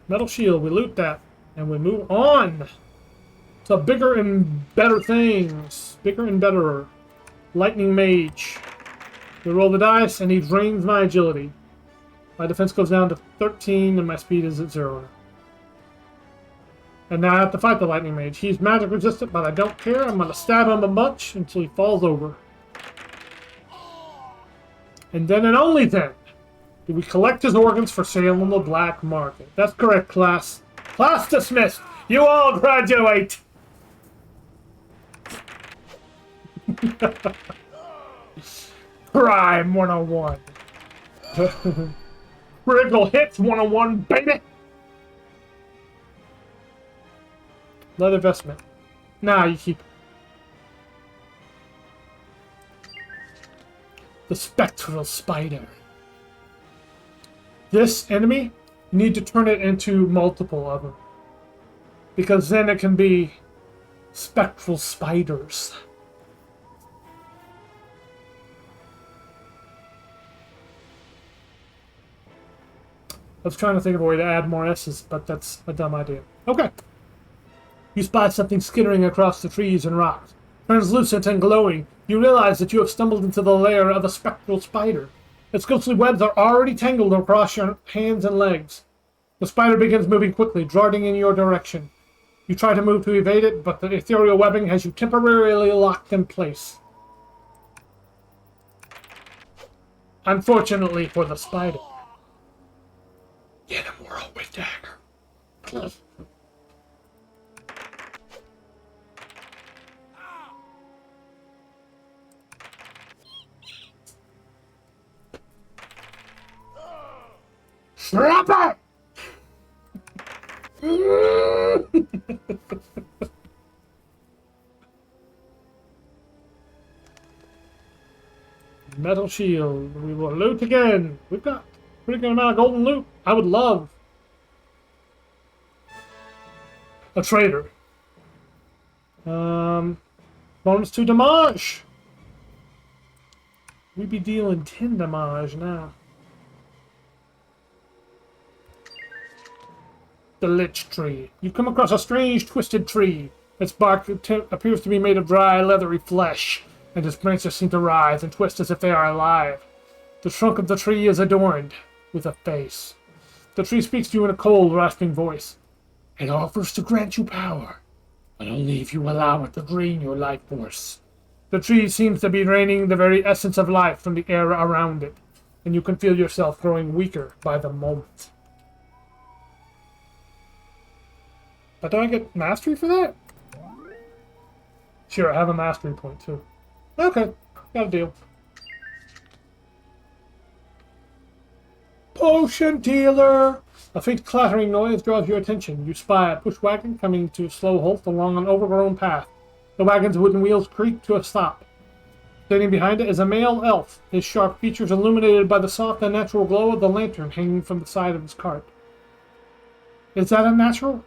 Metal shield. We loot that. And we move on to bigger and better things. Bigger and better. Lightning Mage. We roll the dice, and he drains my agility. My defense goes down to 13, and my speed is at 0. And now I have to fight the Lightning Mage. He's magic resistant, but I don't care. I'm going to stab him a bunch until he falls over. And then and only then do we collect his organs for sale on the black market. That's correct, class. Class dismissed. You all graduate. Crime 101. Critical hits 101, baby. Leather vestment. Nah, you keep it. The spectral spider. This enemy, you need to turn it into multiple of them. Because then it can be spectral spiders. I was trying to think of a way to add more S's, but that's a dumb idea. Okay. You spot something skittering across the trees and rocks. Translucent and glowing, you realize that you have stumbled into the lair of a spectral spider. Its ghostly webs are already tangled across your hands and legs. The spider begins moving quickly, darting in your direction. You try to move to evade it, but the ethereal webbing has you temporarily locked in place. Unfortunately for the spider. Get him, whirlwind dagger. Drop it! Metal shield. We will loot again. We've got a pretty good amount of golden loot. I would love a trader. Bonus to damage. We'd be dealing 10 damage now. The Lich Tree. You come across a strange, twisted tree. Its bark appears to be made of dry, leathery flesh, and its branches seem to writhe and twist as if they are alive. The trunk of the tree is adorned with a face. The tree speaks to you in a cold, rasping voice. It offers to grant you power, but only if you allow it to drain your life force. The tree seems to be draining the very essence of life from the air around it, and you can feel yourself growing weaker by the moment. But do I get mastery for that? Sure, I have a mastery point too. Okay, got a deal. Potion dealer! A faint clattering noise draws your attention. You spy a push wagon coming to a slow halt along an overgrown path. The wagon's wooden wheels creak to a stop. Standing behind it is a male elf, his sharp features illuminated by the soft and natural glow of the lantern hanging from the side of his cart. Is that unnatural?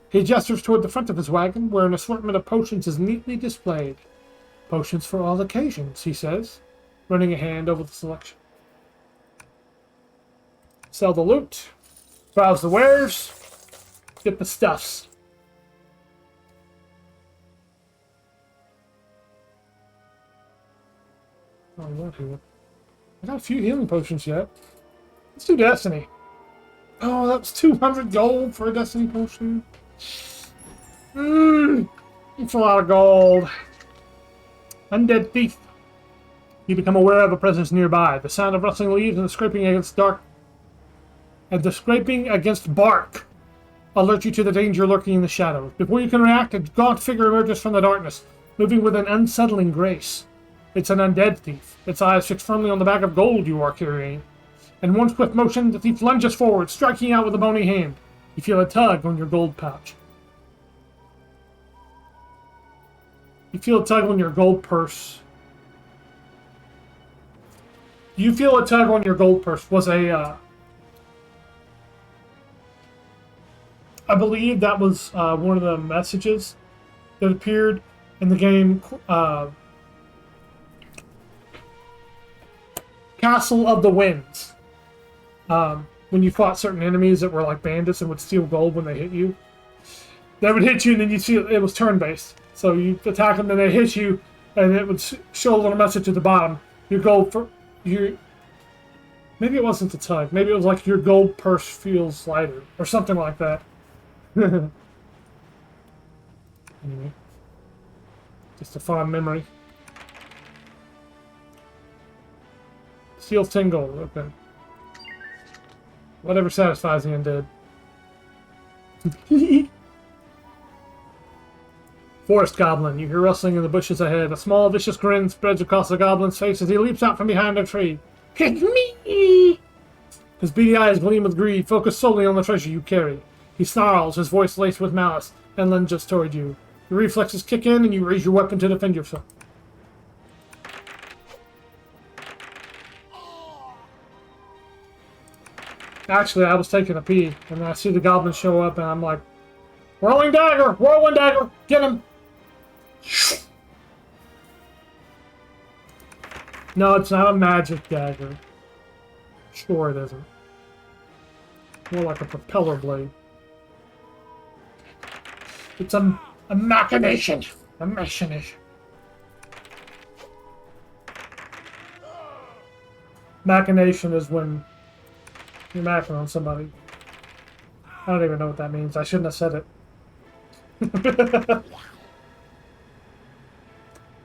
He gestures toward the front of his wagon, where an assortment of potions is neatly displayed. Potions for all occasions, he says, running a hand over the selection. Sell the loot. Browse the wares. Get the stuffs. Oh, what here? I got a few healing potions yet. Let's do Destiny. Oh, that was 200 gold for a Destiny potion. It's a lot of gold. Undead Thief. You become aware of a presence nearby. The sound of rustling leaves and the scraping against bark alert you to the danger lurking in the shadows. Before you can react, a gaunt figure emerges from the darkness, moving with an unsettling grace. It's an undead thief, its eyes fixed firmly on the bag of gold you are carrying. In one swift motion, the thief lunges forward, striking out with a bony hand. You feel a tug on your gold pouch. You feel a tug on your gold purse. You feel a tug on your gold purse was a, I believe that was one of the messages that appeared in the game Castle of the Winds. when you fought certain enemies that were like bandits and would steal gold when they hit you. They would hit you, and then you see it was turn-based. So you attack them, and they hit you, and it would show a little message at the bottom. Your gold for your. Maybe it wasn't the tug. Maybe it was like your gold purse feels lighter, or something like that. Anyway, just a fond memory. Steals 10 gold. Okay. Whatever satisfies the undead. Forest Goblin. You hear rustling in the bushes ahead. A small, vicious grin spreads across the goblin's face as he leaps out from behind a tree. It's me! His beady eyes gleam with greed, focused solely on the treasure you carry. He snarls, his voice laced with malice, and lunges toward you. Your reflexes kick in, and you raise your weapon to defend yourself. Actually, I was taking a pee, and I see the goblin show up, and I'm like, Whirling dagger! Whirling dagger! Get him! No, it's not a magic dagger. Sure it isn't. More like a propeller blade. It's a machination. A machination. Machination is when you're macking on somebody. I don't even know what that means. I shouldn't have said it.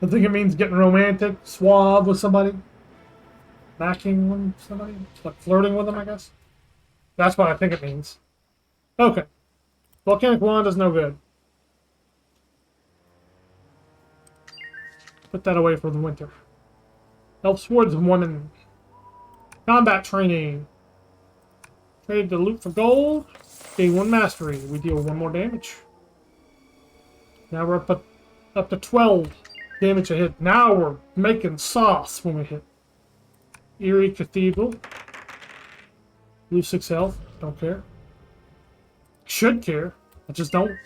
I think it means getting romantic, suave with somebody. Macking with somebody. It's like flirting with them, I guess. That's what I think it means. Okay. Volcanic wand is no good. Put that away for the winter. Elf swords and woman. Combat training. Trade the loot for gold. Gain 1 mastery. We deal 1 more damage. Now we're up to 12 damage a hit. Now we're making sauce when we hit. Eerie Cathedral. Lose 6 health. Don't care. Should care. I just don't.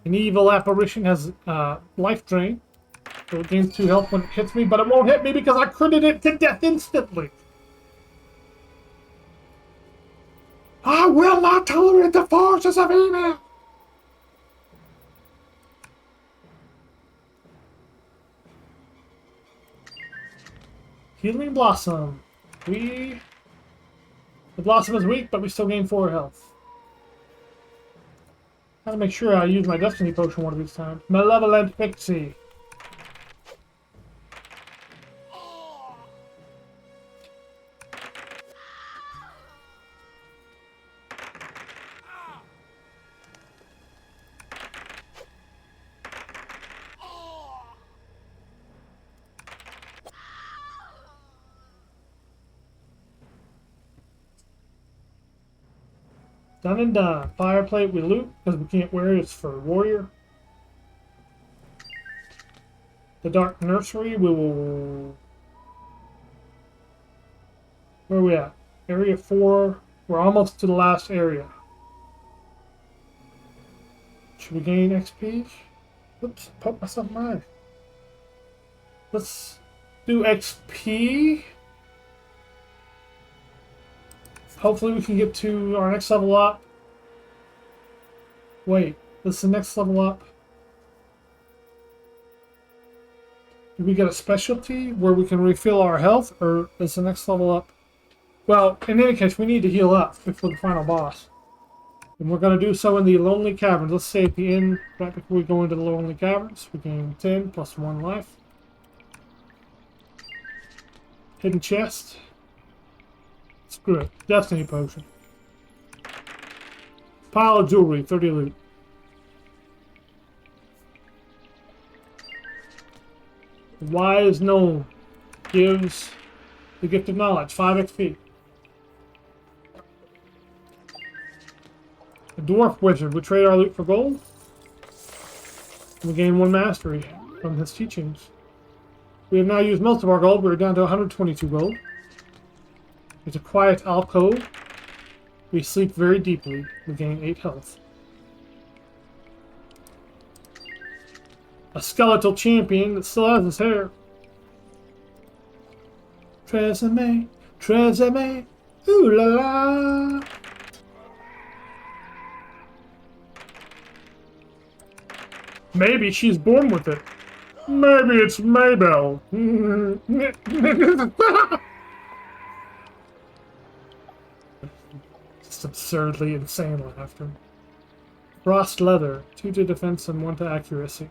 An evil apparition has life drain. So it gains 2 health when it hits me, but it won't hit me because I critted it to death instantly. I will not tolerate the forces of evil! Healing Blossom. The Blossom is weak, but we still gain 4 health. I have to make sure I use my Destiny Potion one of these times. Malevolent Pixie. Done and done. Fireplate we loot because we can't wear it. It's for warrior. The Dark Nursery we will... Where are we at? Area 4. We're almost to the last area. Should we gain XP? Oops, poked myself in my eye. Let's do XP. Hopefully we can get to our next level up. Wait, this is the next level up. Do we get a specialty where we can refill our health, or is the next level up? Well, in any case, we need to heal up before the final boss. And we're going to do so in the Lonely Caverns. Let's say at the end, right before we go into the Lonely Caverns, we gain 10 plus 1 life. Hidden chest. Screw it. Destiny Potion. Pile of jewelry, 30 loot. Wise gnome gives the gift of knowledge, 5 XP. A dwarf wizard, we trade our loot for gold. We gain 1 mastery from his teachings. We have now used most of our gold. We're down to 122 gold. There's a quiet alcove. We sleep very deeply. We gain 8 health. A skeletal champion that still has his hair. Tresemme, Tresemme, Ooh la la! Maybe she's born with it. Maybe it's Maybell. Just absurdly insane laughter. Frost leather. 2 to defense and 1 to accuracy.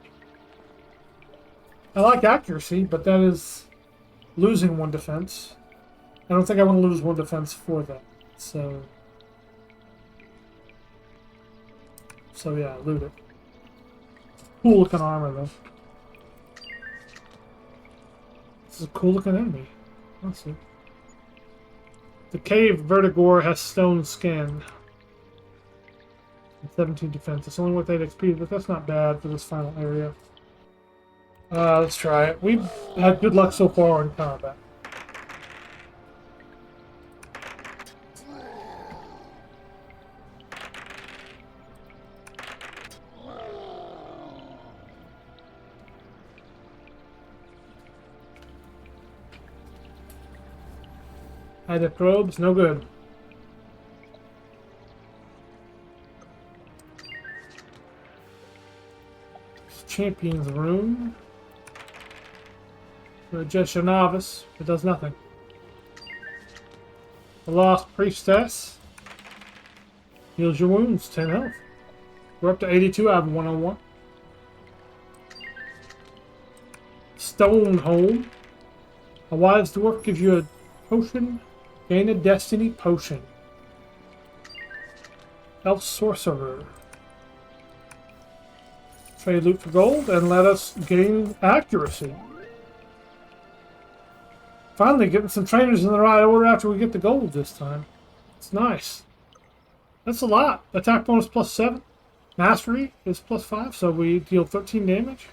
I like accuracy, but that is losing 1 defense. I don't think I want to lose 1 defense for that. So yeah, loot it. Cool looking armor though. This is a cool looking enemy. Let's see. The cave vertigore has stone skin. 17 defense. It's only worth 8 XP, but that's not bad for this final area. Let's try it. We've had good luck so far in combat. Hydra probes, no good. Champion's Rune. For just a novice, it does nothing. The Lost Priestess. Heals your wounds, 10 health. We're up to 82 out of 101. Stone Home. A wise dwarf gives you a potion. Gain a destiny potion. Elf Sorcerer. Trade loot for gold and let us gain accuracy. Finally getting some trainers in the right order after we get the gold this time. It's nice. That's a lot. Attack bonus +7. Mastery is +5, so we deal 13 damage.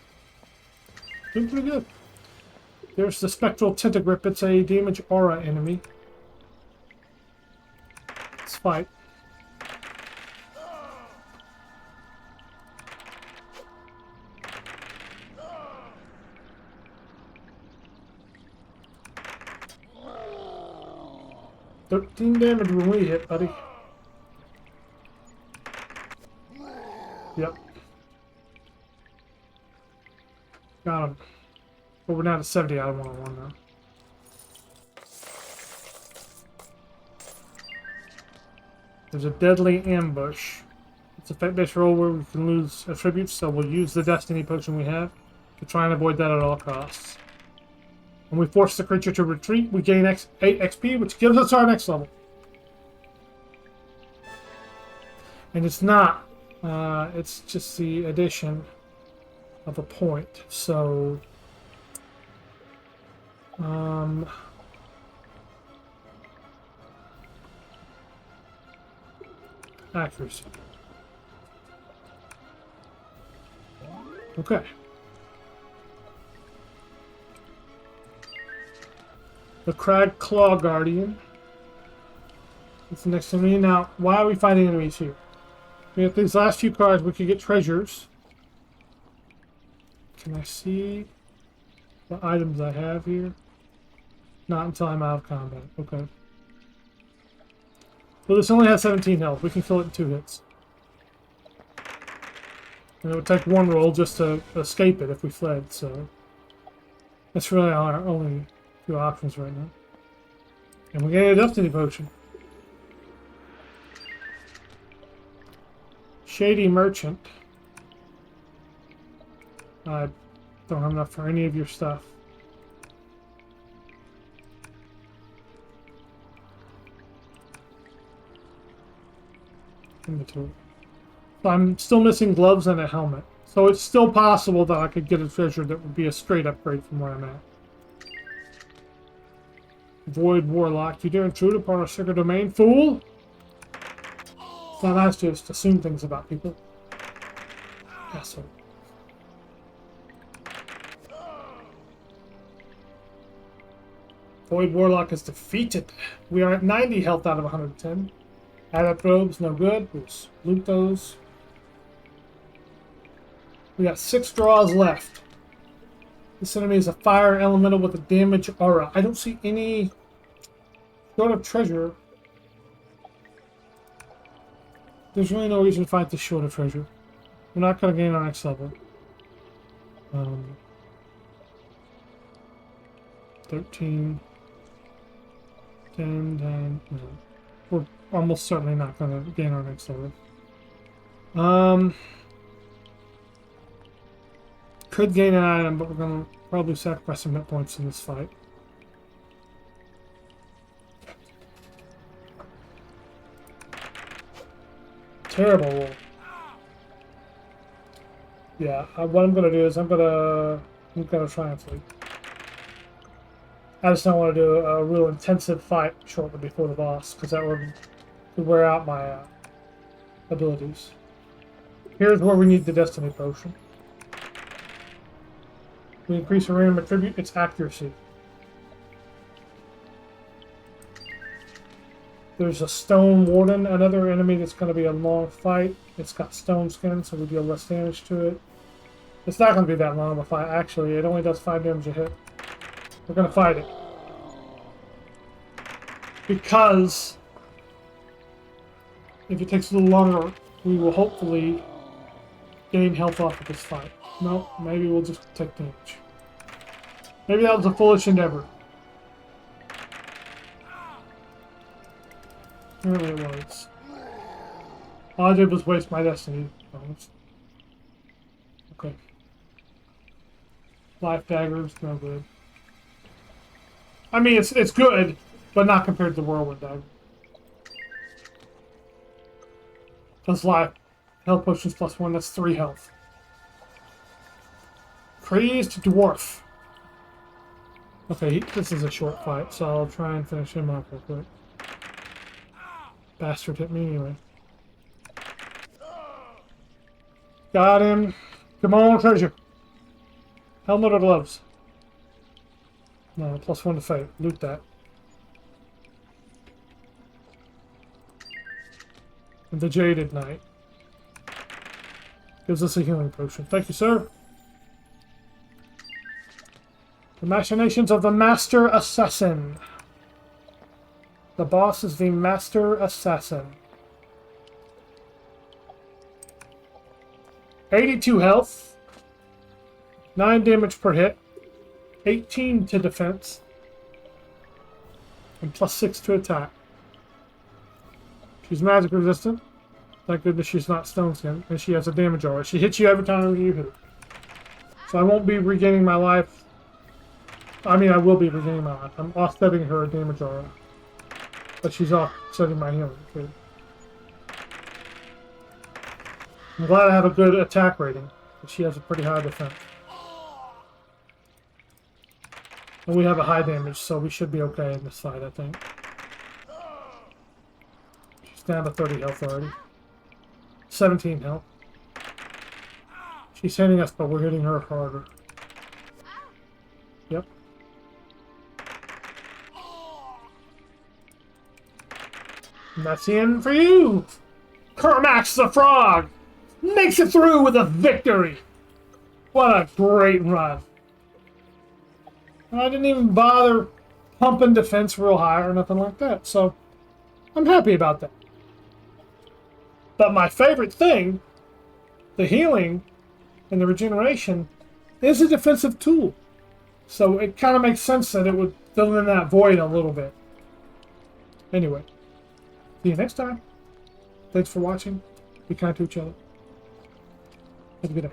Doing pretty good. There's the Spectral Tentagrip. It's a damage aura enemy. Let's fight. $13 damage when we hit, buddy. Yep. Got him. But we're now to 70 out of 101 now. There's a deadly ambush. It's a fact-based roll where we can lose attributes, so we'll use the destiny potion we have to try and avoid that at all costs. When we force the creature to retreat, we gain 8 XP, which gives us our next level. And it's not, it's just the addition of a point. So, accuracy. Okay. The Crag Claw Guardian. It's the next to me. Now, why are we fighting enemies here? We have these last few cards, we could get treasures. Can I see what items I have here? Not until I'm out of combat. Okay. Well, this only has 17 health. We can kill it in 2 hits. And it would take 1 roll just to escape it if we fled, so... That's really our only 2 options right now. And we get a destiny potion. Shady Merchant. I don't have enough for any of your stuff. Inventory. So I'm still missing gloves and a helmet. So it's still possible that I could get a treasure that would be a straight upgrade from where I'm at. Void Warlock. You dare intrude upon our sacred domain, fool! It's not nice to just assume things about people. Asshole. Void Warlock is defeated. We are at 90 health out of 110. Adept robes, no good. We'll loot those. We got 6 draws left. This enemy is a fire elemental with a damage aura. I don't see any sort of treasure There's really no reason to fight this short of treasure. We're not going to gain our next level. 13, 10, 10, no. We're almost certainly not going to gain our next level. Could gain an item, but we're going to probably sacrifice some hit points in this fight. Terrible roll. Yeah, what I'm going to do is I'm going to Triumph League. I just don't want to do a real intensive fight shortly before the boss, because that would wear out my abilities. Here's where we need the Destiny Potion. We increase a random attribute, its accuracy. There's a Stone Warden, another enemy that's going to be a long fight. It's got stone skin, so we deal less damage to it. It's not going to be that long of a fight, actually. It only does 5 damage a hit. We're going to fight it. Because if it takes a little longer, we will hopefully gain health off of this fight. No, maybe we'll just take damage. Maybe that was a foolish endeavor. Apparently it was. All I did was waste my destiny bonus. Okay. Life daggers, no good. I mean, it's good, but not compared to the whirlwind dagger. Plus life. Health potions +1, that's 3 health. Crazed dwarf. Okay, this is a short fight, so I'll try and finish him off real quick. Bastard hit me anyway. Got him. Come on, treasure. Helmet or gloves? No, +1 to fate. Loot that. And the Jaded Knight. Gives us a healing potion. Thank you, sir. The Machinations of the Master Assassin. The boss is the Master Assassin. 82 health. 9 damage per hit. 18 to defense. And +6 to attack. She's magic resistant. Thank goodness she's not stone skin. And she has a damage aura. She hits you every time you hit her. So I won't be regaining my life. I mean, I will be regaining my life. I'm offsetting her damage aura. But she's offsetting my healing too. I'm glad I have a good attack rating. But she has a pretty high defense. And we have a high damage, so we should be okay in this fight, I think. She's down to 30 health already. 17 health. She's hitting us, but we're hitting her harder. Yep. And that's the end for you! Kermax the Frog makes it through with a victory! What a great run. I didn't even bother pumping defense real high or nothing like that, so I'm happy about that. But my favorite thing, the healing and the regeneration, is a defensive tool. So it kind of makes sense that it would fill in that void a little bit. Anyway, see you next time. Thanks for watching. Be kind to each other. Have a good day.